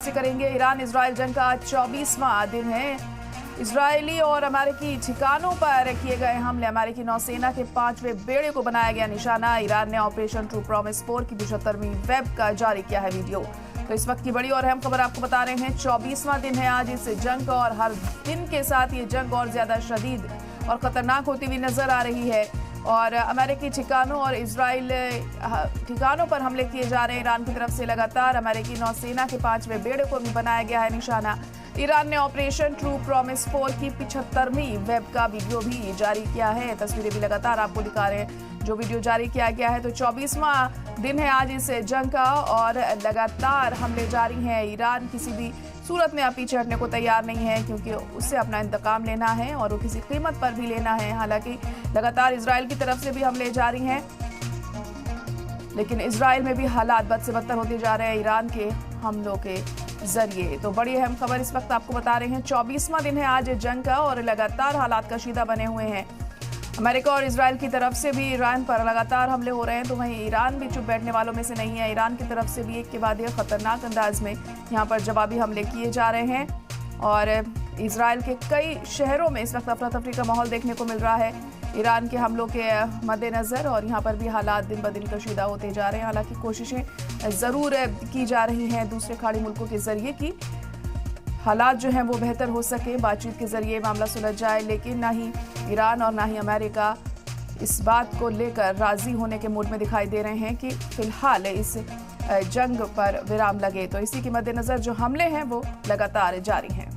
आपसे करेंगे। Iran Israel जंग का 24वां दिन है। इजरायली और अमेरिकी ठिकानों पर किए गए हमले, अमेरिकी नौसेना के 5वें बेड़े को बनाया गया निशाना। ईरान ने ऑपरेशन ट्रू प्रॉमिस 4 की 75वीं वेब का जारी किया है वीडियो। तो इस वक्त की बड़ी और अहम खबर आपको बता रहे हैं। 24वां दिन है आज इस जंग का और हर दिन के साथ ये जंग और ज्यादा शदीद और खतरनाक होती हुई नजर आ रही है। और अमेरिकी ठिकानों और इजराइल ठिकानों पर हमले किए जा रहे हैं ईरान की तरफ से लगातार। अमेरिकी नौसेना के 5वें बेड़े को भी बनाया गया है निशाना। ईरान ने ऑपरेशन ट्रू प्रॉमिस 4 की 75वीं वेब का वीडियो भी जारी किया है। तस्वीरें भी लगातार आपको दिखा रहे हैं जो वीडियो जारी किया गया है। तो 24वां दिन है आज इस जंग का और लगातार हमले जारी हैं। ईरान किसी भी सूरत में अब पीछे हटने को तैयार नहीं है, क्योंकि उससे अपना इंतकाम लेना है और वो किसी कीमत पर भी लेना है। हालांकि लगातार इजराइल की तरफ से भी हमले जारी हैं, लेकिन इजराइल में भी हालात बद से बदतर होते जा रहे हैं ईरान के हमलों के जरिए। तो बड़ी अहम खबर इस वक्त आपको बता रहे हैं। 24वां दिन है आज जंग का और लगातार हालात कशीदा बने हुए हैं। अमेरिका और इजराइल की तरफ से भी ईरान पर लगातार हमले हो रहे हैं, तो वहीं ईरान भी चुप बैठने वालों में से नहीं है। ईरान की तरफ से भी एक के बाद एक खतरनाक अंदाज में यहाँ पर जवाबी हमले किए जा रहे हैं और इजराइल के कई शहरों में इस वक्त अफरा तफरी का माहौल देखने को मिल रहा है ईरान के हमलों के मद्देनजर। और यहाँ पर भी हालात दिन ब दिन कशीदा होते जा रहे हैं। हालांकि कोशिशें ज़रूर की जा रही हैं दूसरे खाड़ी मुल्कों के जरिए कि हालात जो हैं वो बेहतर हो सके, बातचीत के जरिए मामला सुलझ जाए, लेकिन ना ही ईरान और ना ही अमेरिका इस बात को लेकर राजी होने के मूड में दिखाई दे रहे हैं कि फिलहाल इस जंग पर विराम लगे। तो इसी के मद्देनजर जो हमले हैं वो लगातार जारी हैं।